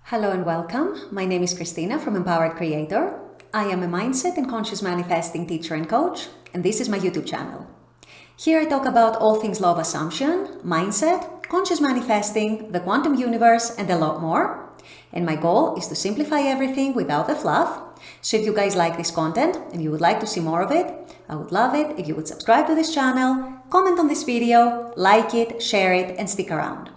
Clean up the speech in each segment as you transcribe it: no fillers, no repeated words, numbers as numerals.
Hello and welcome. My name is Christina from Empowered Creator. I am a mindset and conscious manifesting teacher and coach, and this is my YouTube channel. Here I talk about all things law of assumption, mindset, conscious manifesting, the quantum universe, and a lot more. And my goal is to simplify everything without the fluff. So if you guys like this content and you would like to see more of it, I would love it if you would subscribe to this channel, comment on this video, like it, share it, and stick around.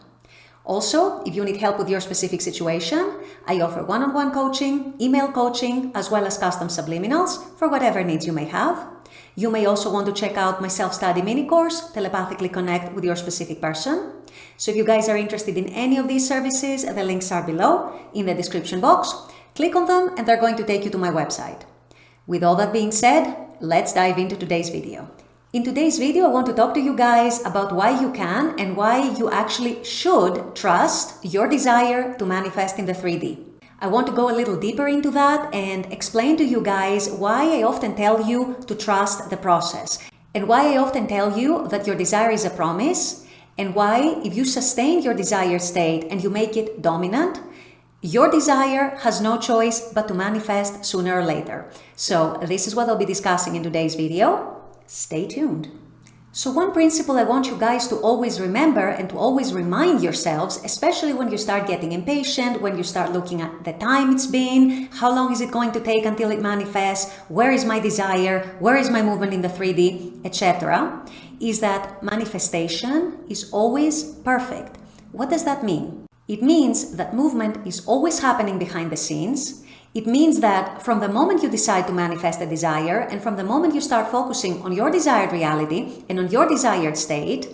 Also, if you need help with your specific situation, I offer one-on-one coaching, email coaching, as well as custom subliminals for whatever needs you may have. You may also want to check out my self-study mini course, Telepathically Connect with Your Specific Person. So if you guys are interested in any of these services, the links are below in the description box. Click on them and they're going to take you to my website. With all that being said, let's dive into today's video. In today's video, I want to talk to you guys about why you can and why you actually should trust your desire to manifest in the 3D. I want to go a little deeper into that and explain to you guys why I often tell you to trust the process and why I often tell you that your desire is a promise and why if you sustain your desired state and you make it dominant, your desire has no choice but to manifest sooner or later. So this is what I'll be discussing in today's video. Stay tuned. So one principle I want you guys to always remember and to always remind yourselves, especially when you start getting impatient, when you start looking at the time it's been, how long is it going to take until it manifests, where is my desire, where is my movement in the 3D, etc., is that manifestation is always perfect. What does that mean? It means that movement is always happening behind the scenes. It means that from the moment you decide to manifest a desire and from the moment you start focusing on your desired reality and on your desired state,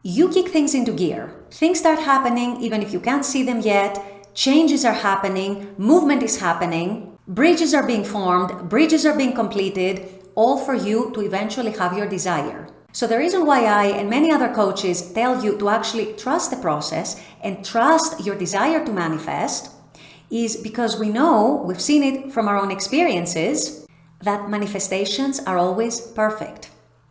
you kick things into gear. Things start happening even if you can't see them yet. Changes are happening. Movement is happening. Bridges are being formed. Bridges are being completed, all for you to eventually have your desire. So the reason why I and many other coaches tell you to actually trust the process and trust your desire to manifest is because we know, we've seen it from our own experiences, that manifestations are always perfect.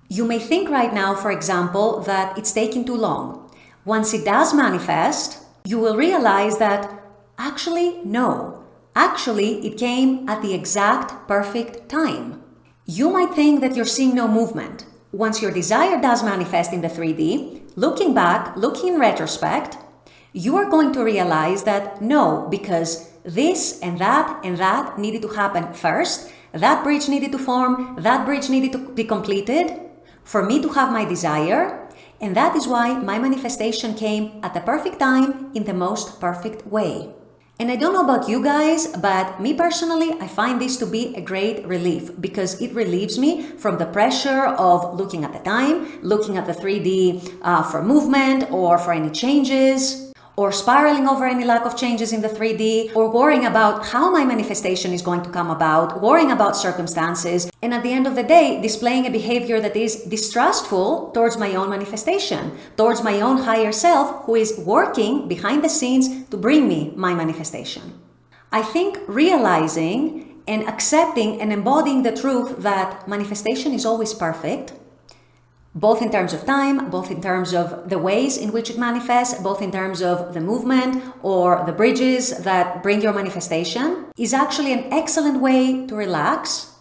You may think right now, for example, that it's taking too long. Once it does manifest, you will realize that actually, no. Actually, it came at the exact perfect time. You might think that you're seeing no movement. Once your desire does manifest in the 3D, looking back, looking in retrospect, you are going to realize that no, because this and that needed to happen first. That bridge needed to form. That bridge needed to be completed for me to have my desire. And that is why my manifestation came at the perfect time in the most perfect way. And I don't know about you guys, but me personally, I find this to be a great relief because it relieves me from the pressure of looking at the time, looking at the 3D for movement or for any changes, or spiraling over any lack of changes in the 3D, or worrying about how my manifestation is going to come about, worrying about circumstances, and at the end of the day, displaying a behavior that is distrustful towards my own manifestation, towards my own higher self who is working behind the scenes to bring me my manifestation. I think realizing and accepting and embodying the truth that manifestation is always perfect, both in terms of time, both in terms of the ways in which it manifests, both in terms of the movement or the bridges that bring your manifestation, is actually an excellent way to relax,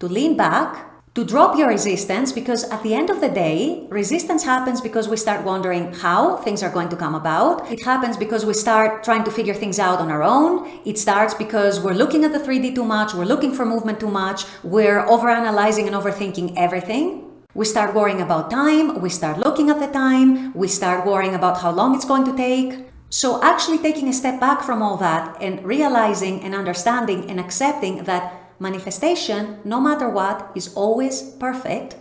to lean back, to drop your resistance, because at the end of the day, resistance happens because we start wondering how things are going to come about. It happens because we start trying to figure things out on our own. It starts because we're looking at the 3D too much, we're looking for movement too much, we're overanalyzing and overthinking everything. We start worrying about time, we start looking at the time, we start worrying about how long it's going to take. So actually taking a step back from all that and realizing and understanding and accepting that manifestation, no matter what, is always perfect,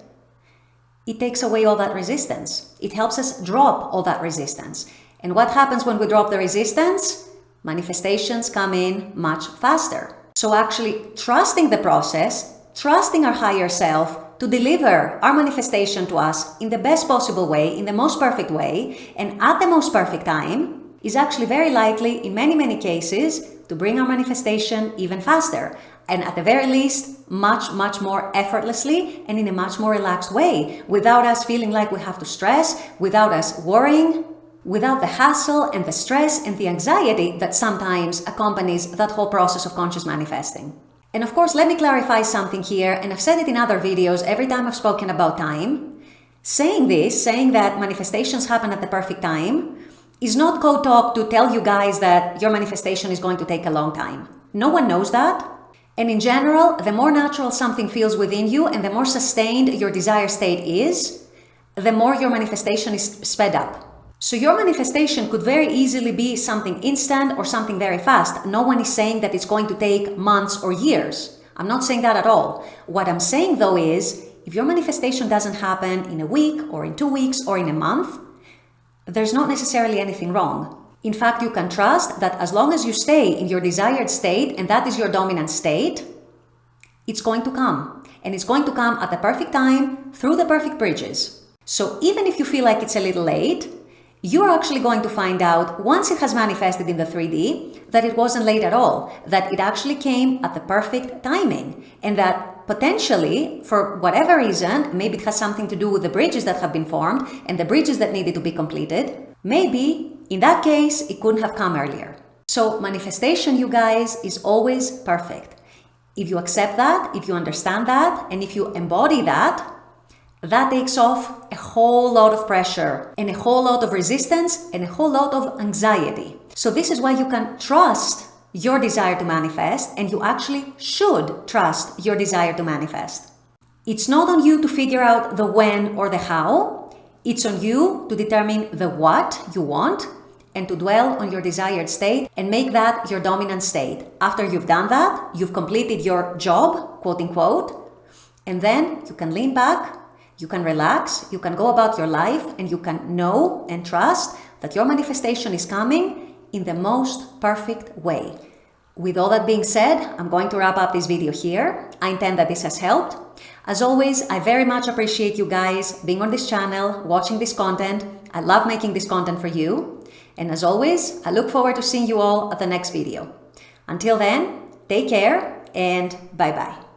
it takes away all that resistance. It helps us drop all that resistance. And what happens when we drop the resistance? Manifestations come in much faster. So actually trusting the process, trusting our higher self, to deliver our manifestation to us in the best possible way, in the most perfect way, and at the most perfect time, is actually very likely, in many cases, to bring our manifestation even faster. And at the very least, much more effortlessly and in a much more relaxed way, without us feeling like we have to stress, without us worrying, without the hassle and the stress and the anxiety that sometimes accompanies that whole process of conscious manifesting. And of course, let me clarify something here, and I've said it in other videos every time I've spoken about time. Saying that manifestations happen at the perfect time, is not code talk to tell you guys that your manifestation is going to take a long time. No one knows that. And in general, the more natural something feels within you and the more sustained your desired state is, the more your manifestation is sped up. So your manifestation could very easily be something instant or something very fast. No one is saying that it's going to take months or years. I'm not saying that at all. What I'm saying though is, if your manifestation doesn't happen in a week or in 2 weeks or in a month, there's not necessarily anything wrong. In fact, you can trust that as long as you stay in your desired state, and that is your dominant state, it's going to come. And it's going to come at the perfect time, through the perfect bridges. So even if you feel like it's a little late, you're actually going to find out, once it has manifested in the 3D, that it wasn't late at all, that it actually came at the perfect timing, and that potentially, for whatever reason, maybe it has something to do with the bridges that have been formed and the bridges that needed to be completed, maybe, in that case, it couldn't have come earlier. So manifestation, you guys, is always perfect. If you accept that, if you understand that, and if you embody that, that takes off a whole lot of pressure and a whole lot of resistance and a whole lot of anxiety. So this is why you can trust your desire to manifest, and you actually should trust your desire to manifest. It's not on you to figure out the when or the how. It's on you to determine the what you want and to dwell on your desired state and make that your dominant state. After you've done that, you've completed your job, quote unquote, and then you can lean back, you can relax, you can go about your life, and you can know and trust that your manifestation is coming in the most perfect way. With all that being said, I'm going to wrap up this video here. I intend that this has helped. As always, I very much appreciate you guys being on this channel, watching this content. I love making this content for you. And as always, I look forward to seeing you all at the next video. Until then, take care and bye-bye.